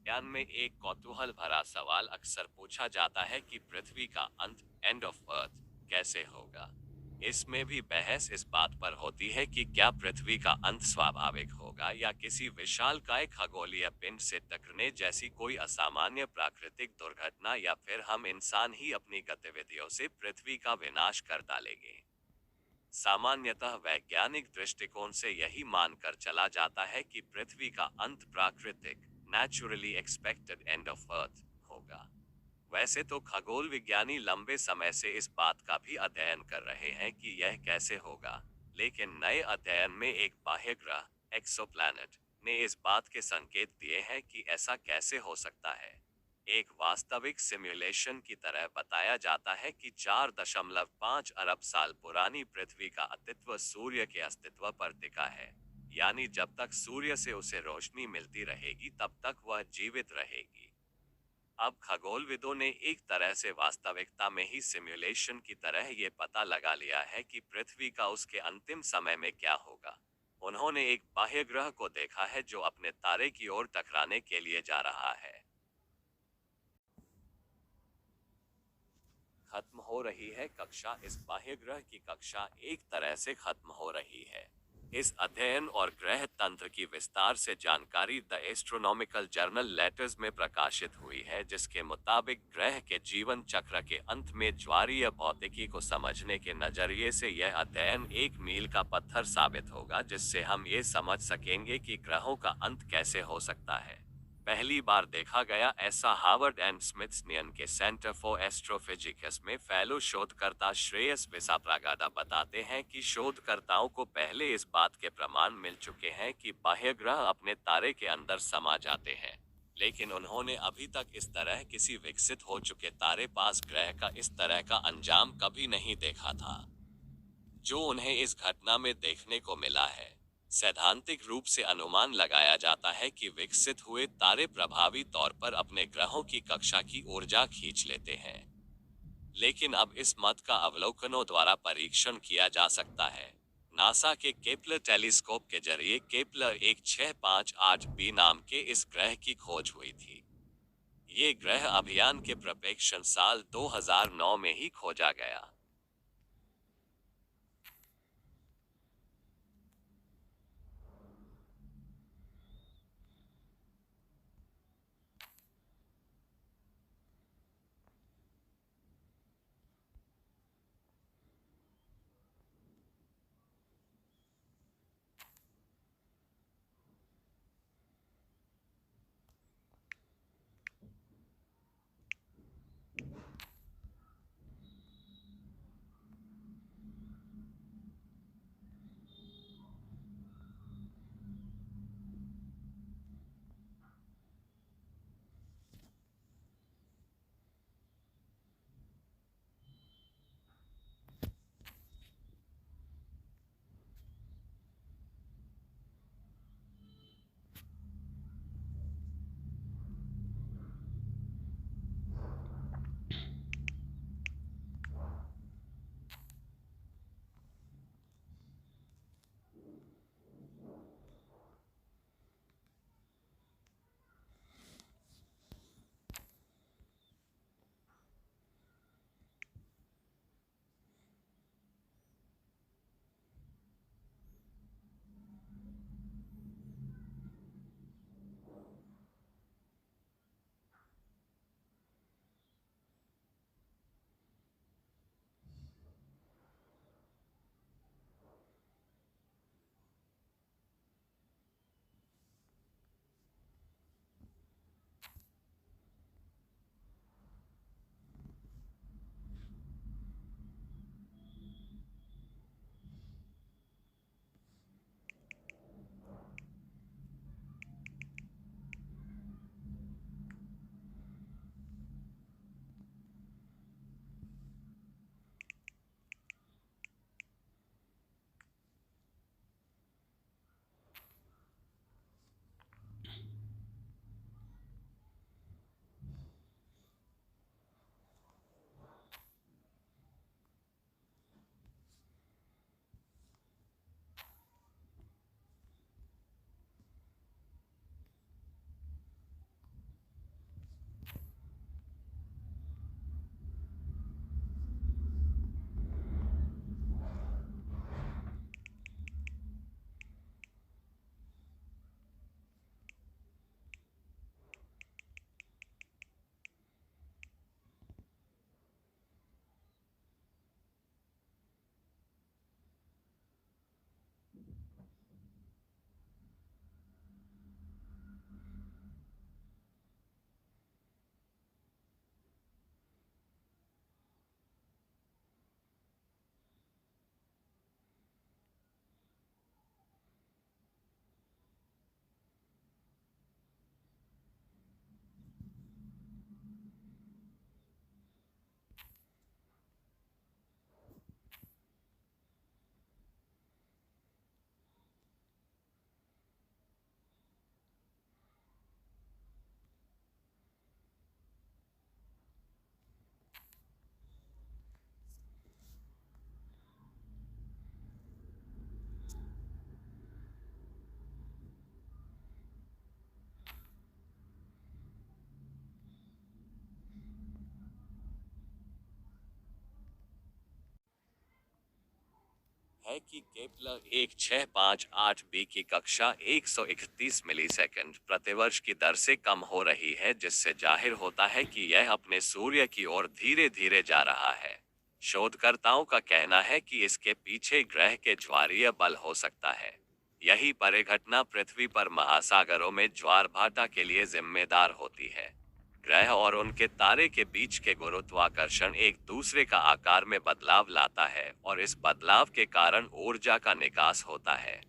ज्ञान में एक कौतूहल भरा सवाल अक्सर पूछा जाता है कि पृथ्वी का अंत, एंड ऑफ अर्थ, कैसे होगा। इसमें भी बहस इस बात पर होती है कि क्या पृथ्वी का अंत स्वाभाविक होगा या किसी विशालकाय खगोलीय पिंड से टकराने जैसी कोई असामान्य प्राकृतिक दुर्घटना, या फिर हम इंसान ही अपनी गतिविधियों से पृथ्वी का विनाश कर डालेंगे। सामान्यतः वैज्ञानिक दृष्टिकोण से यही मानकर चला जाता है कि पृथ्वी का अंत प्राकृतिक, naturally expected end of earth होगा। वैसे तो खगोल विज्ञानी लंबे समय से इस बात का भी अध्ययन कर रहे हैं कि यह कैसे होगा, लेकिन नए अध्ययन में एक बाह्य ग्रह, एक्सोप्लैनेट, ने इस बात के संकेत दिए हैं कि ऐसा कैसे हो सकता है। एक वास्तविक सिमुलेशन की तरह बताया जाता है कि 4.5 अरब साल पुरानी पृथ्वी का अस्तित्व सूर्य के अस्तित्व पर टिका है। यानी जब तक सूर्य से उसे रोशनी मिलती रहेगी तब तक वह जीवित रहेगी। अब खगोलविदों ने एक तरह से वास्तविकता में ही सिमुलेशन की तरह ये पता लगा लिया है कि पृथ्वी का उसके अंतिम समय में क्या होगा। उन्होंने एक बाह्य ग्रह को देखा है जो अपने तारे की ओर टकराने के लिए जा रहा है। खत्म हो रही है कक्षा। इस बाह्य ग्रह की कक्षा एक तरह से खत्म हो रही है। इस अध्ययन और ग्रह तंत्र की विस्तार से जानकारी द एस्ट्रोनॉमिकल जर्नल लेटर्स में प्रकाशित हुई है, जिसके मुताबिक ग्रह के जीवन चक्र के अंत में ज्वारीय भौतिकी को समझने के नजरिए से यह अध्ययन एक मील का पत्थर साबित होगा, जिससे हम ये समझ सकेंगे कि ग्रहों का अंत कैसे हो सकता है। पहली बार देखा गया ऐसा हार्वर्ड एंड स्मिथसनियन के सेंटर फॉर एस्ट्रोफिजिक्स में फेलो शोधकर्ता श्रेयस विसाप्रागादा बताते हैं कि शोधकर्ताओं को पहले इस बात के प्रमाण मिल चुके हैं कि बाह्य ग्रह अपने तारे के अंदर समा जाते हैं, लेकिन उन्होंने अभी तक इस तरह किसी विकसित हो चुके तारे पास ग्रह का इस तरह का अंजाम कभी नहीं देखा था जो उन्हें इस घटना में देखने को मिला है। सैद्धांतिक रूप से अनुमान लगाया जाता है कि विकसित हुए तारे प्रभावी तौर पर अपने ग्रहों की कक्षा की ऊर्जा खींच लेते हैं, लेकिन अब इस मत का अवलोकनों द्वारा परीक्षण किया जा सकता है। नासा के केपलर टेलीस्कोप के जरिए केपलर 1658b नाम के इस ग्रह की खोज हुई थी। ये ग्रह अभियान के प्रक्षेपण साल 2009 में ही खोजा गया। है कि केपलर 1658b की कक्षा 131 मिलीसेकंड प्रतिवर्ष की दर से कम हो रही है, जिससे जाहिर होता है कि यह अपने सूर्य की ओर धीरे धीरे जा रहा है। शोधकर्ताओं का कहना है कि इसके पीछे ग्रह के ज्वारीय बल हो सकता है। यही परिघटना पृथ्वी पर महासागरों में ज्वार भाटा के लिए जिम्मेदार होती है। ग्रह और उनके तारे के बीच के गुरुत्वाकर्षण एक दूसरे का आकार में बदलाव लाता है और इस बदलाव के कारण ऊर्जा का निकास होता है।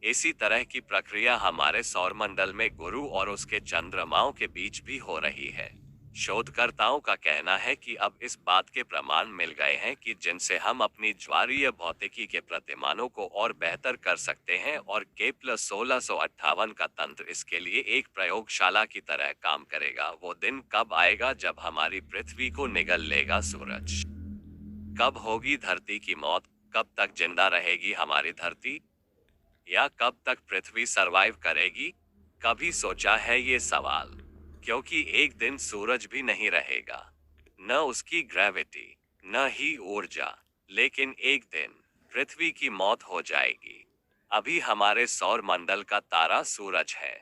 इसी तरह की प्रक्रिया हमारे सौरमंडल में गुरु और उसके चंद्रमाओं के बीच भी हो रही है। शोधकर्ताओं का कहना है कि अब इस बात के प्रमाण मिल गए हैं कि जिनसे हम अपनी ज्वारीय भौतिकी के प्रतिमानों को और बेहतर कर सकते हैं, और केपलर 1658 का तंत्र इसके लिए एक प्रयोगशाला की तरह काम करेगा। वो दिन कब आएगा जब हमारी पृथ्वी को निगल लेगा सूरज? कब होगी धरती की मौत? कब तक जिंदा रहेगी हमारी धरती? या कब तक पृथ्वी सरवाइव करेगी? कभी सोचा है ये सवाल? क्योंकि एक दिन सूरज भी नहीं रहेगा, न उसकी ग्रेविटी, न ही ऊर्जा, लेकिन एक दिन पृथ्वी की मौत हो जाएगी। अभी हमारे सौर मंडल का तारा सूरज है।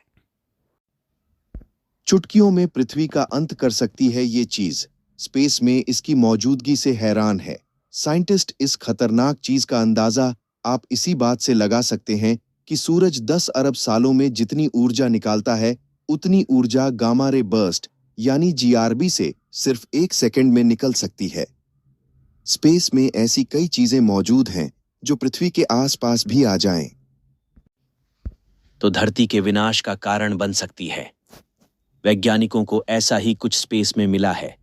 चुटकियों में पृथ्वी का अंत कर सकती है ये चीज। स्पेस में इसकी मौजूदगी से हैरान है। साइंटिस्ट इस खतरनाक चीज का अंदाजा आप इसी बात से लगा सकते हैं कि सूरज 10 अरब सालों में जितनी ऊर्जा निकालता है, उतनी ऊर्जा गामा रे बर्स्ट यानी जीआरबी से सिर्फ 1 सेकंड में निकल सकती है। स्पेस में ऐसी कई चीजें मौजूद हैं जो पृथ्वी के आसपास भी आ जाएं, तो धरती के विनाश का कारण बन सकती है। वैज्ञानिकों को ऐसा ही कुछ स्पेस में मिला है।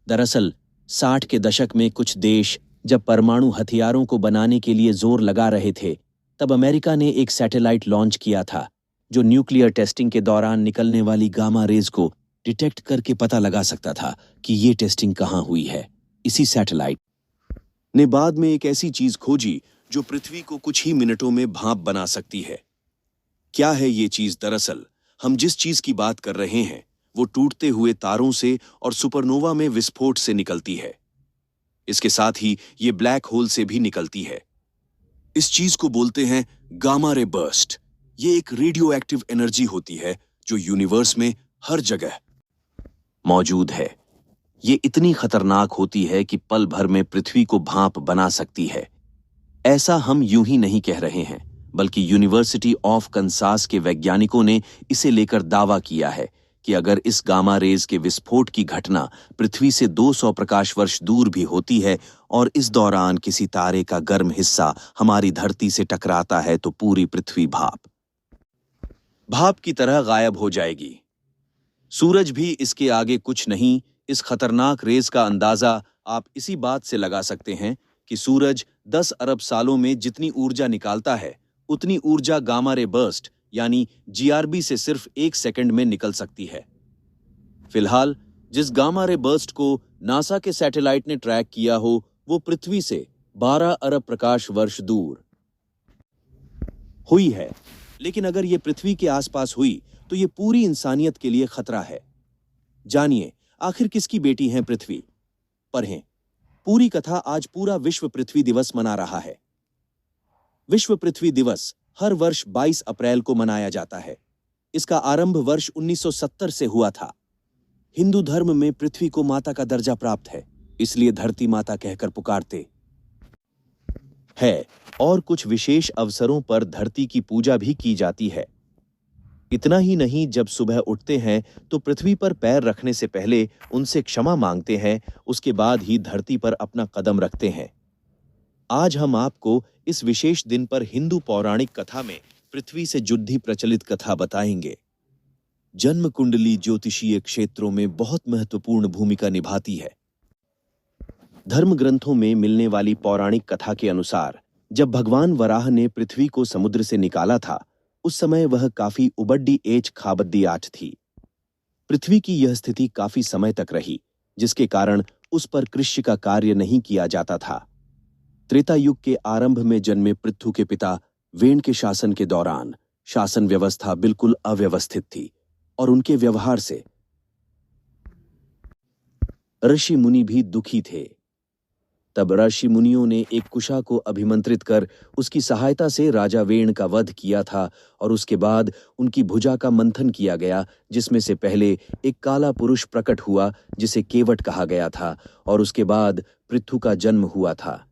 दरअसल 60 के दशक में कुछ देश जब परमाणु हथियारों को बनाने के लिए जोर लगा रहे थे, तब अमेरिका ने एक सैटेलाइट लॉन्च किया था जो न्यूक्लियर टेस्टिंग के दौरान निकलने वाली गामा रेज को डिटेक्ट करके पता लगा सकता था कि ये टेस्टिंग कहाँ हुई है। इसी सैटेलाइट ने बाद में एक ऐसी चीज खोजी जो पृथ्वी को कुछ ही मिनटों में भाप बना सकती है। क्या है ये चीज? दरअसल हम जिस चीज की बात कर रहे हैं वो टूटते हुए तारों से और सुपरनोवा में विस्फोट से निकलती है। इसके साथ ही ये ब्लैक होल से भी निकलती है। इस चीज को बोलते हैं गामा रे बर्स्ट। ये एक रेडियो एक्टिव एनर्जी होती है जो यूनिवर्स में हर जगह मौजूद है। ये इतनी खतरनाक होती है कि पल भर में पृथ्वी को भाप बना सकती है। ऐसा हम यूं ही नहीं कह रहे हैं, बल्कि यूनिवर्सिटी ऑफ कंसास के वैज्ञानिकों ने इसे लेकर दावा किया है कि अगर इस गामा रेज के विस्फोट की घटना पृथ्वी से 200 प्रकाश वर्ष दूर भी होती है और इस दौरान किसी तारे का गर्म हिस्सा हमारी धरती से टकराता है, तो पूरी पृथ्वी भाप की तरह गायब हो जाएगी। सूरज भी इसके आगे कुछ नहीं। इस खतरनाक रेस का अंदाजा आप इसी बात से लगा सकते हैं कि सूरज 10 अरब सालों में जितनी ऊर्जा निकालता है, उतनी ऊर्जा गामा रे बर्स्ट यानी जीआरबी से सिर्फ 1 सेकंड में निकल सकती है। फिलहाल जिस गामा रे बर्स्ट को नासा के सैटेलाइट ने ट्रैक किया हो, वो पृथ्वी से 12 अरब प्रकाश वर्ष दूर हुई है। लेकिन अगर ये पृथ्वी के आसपास हुई तो ये पूरी इंसानियत के लिए खतरा है। जानिए आखिर किसकी बेटी हैं पृथ्वी? पढ़ें पूरी कथा। आज पूरा विश्व पृथ्वी दिवस मना रहा है। विश्व पृथ्वी दिवस हर वर्ष 22 अप्रैल को मनाया जाता है। इसका आरंभ वर्ष 1970 से हुआ था। हिंदू धर्म में पृथ्वी को माता का दर्जा प्राप्त है, इसलिए धरती माता कहकर पुकारते है और कुछ विशेष अवसरों पर धरती की पूजा भी की जाती है। इतना ही नहीं, जब सुबह उठते हैं तो पृथ्वी पर पैर रखने से पहले उनसे क्षमा मांगते हैं, उसके बाद ही धरती पर अपना कदम रखते हैं। आज हम आपको इस विशेष दिन पर हिंदू पौराणिक कथा में पृथ्वी से जुड़ी प्रचलित कथा बताएंगे। जन्म कुंडली ज्योतिषीय क्षेत्रों में बहुत महत्वपूर्ण भूमिका निभाती है। धर्म ग्रंथों में मिलने वाली पौराणिक कथा के अनुसार जब भगवान वराह ने पृथ्वी को समुद्र से निकाला था, उस समय वह काफी उबड्डी एच खाबद्दी आठ थी। पृथ्वी की यह स्थिति काफी समय तक रही, जिसके कारण उस पर कृषि का कार्य नहीं किया जाता था। त्रेता युग के आरंभ में जन्मे पृथु के पिता वेन के शासन के दौरान शासन व्यवस्था बिल्कुल अव्यवस्थित थी और उनके व्यवहार से ऋषि मुनि भी दुखी थे। तब ऋषि मुनियों ने एक कुशा को अभिमंत्रित कर उसकी सहायता से राजा वेण का वध किया था और उसके बाद उनकी भुजा का मंथन किया गया, जिसमें से पहले एक काला पुरुष प्रकट हुआ जिसे केवट कहा गया था और उसके बाद पृथु का जन्म हुआ था,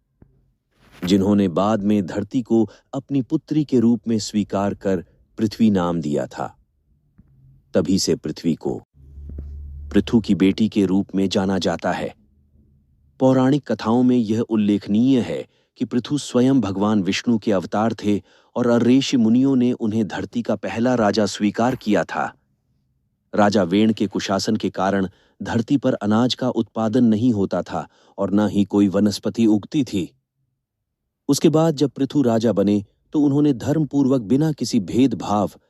जिन्होंने बाद में धरती को अपनी पुत्री के रूप में स्वीकार कर पृथ्वी नाम दिया था। तभी से पृथ्वी को पृथु की बेटी के रूप में जाना जाता है। पौराणिक कथाओं में यह उल्लेखनीय है कि पृथु स्वयं भगवान विष्णु के अवतार थे और ऋषि मुनियों ने उन्हें धरती का पहला राजा स्वीकार किया था। राजा वेण के कुशासन के कारण धरती पर अनाज का उत्पादन नहीं होता था और न ही कोई वनस्पति उगती थी। उसके बाद जब पृथु राजा बने तो उन्होंने धर्मपूर्वक बिना किसी भेदभाव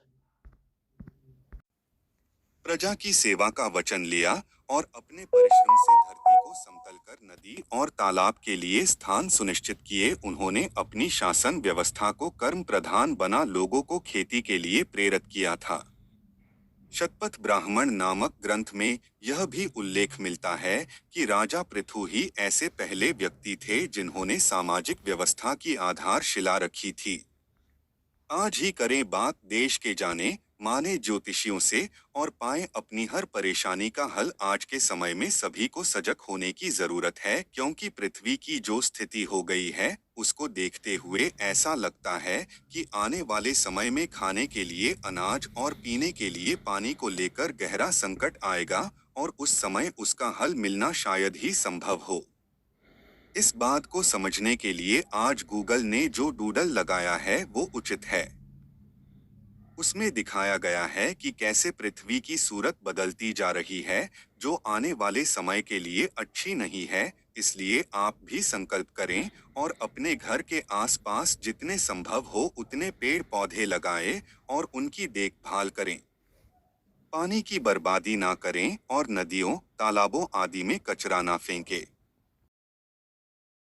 प्रजा की सेवा का वचन लिया और अपने परिश्रम से धरती को समतल कर नदी और तालाब के लिए स्थान सुनिश्चित किए। उन्होंने अपनी शासन व्यवस्था को कर्म प्रधान बना लोगों को खेती के लिए प्रेरित किया था। शतपथ ब्राह्मण नामक ग्रंथ में यह भी उल्लेख मिलता है कि राजा पृथु ही ऐसे पहले व्यक्ति थे जिन्होंने सामाजिक व्यवस्था की आधारशिला रखी थी। आज ही करें बात देश के जाने माने ज्योतिषियों से और पाएं अपनी हर परेशानी का हल। आज के समय में सभी को सजग होने की जरूरत है, क्योंकि पृथ्वी की जो स्थिति हो गई है उसको देखते हुए ऐसा लगता है कि आने वाले समय में खाने के लिए अनाज और पीने के लिए पानी को लेकर गहरा संकट आएगा और उस समय उसका हल मिलना शायद ही संभव हो। इस बात को समझने के लिए आज गूगल ने जो डूडल लगाया है वो उचित है। उसमें दिखाया गया है कि कैसे पृथ्वी की सूरत बदलती जा रही है, जो आने वाले समय के लिए अच्छी नहीं है। इसलिए आप भी संकल्प करें और अपने घर के आसपास जितने संभव हो उतने पेड़ पौधे लगाएं और उनकी देखभाल करें। पानी की बर्बादी ना करें और नदियों, तालाबों आदि में कचरा ना फेंकें।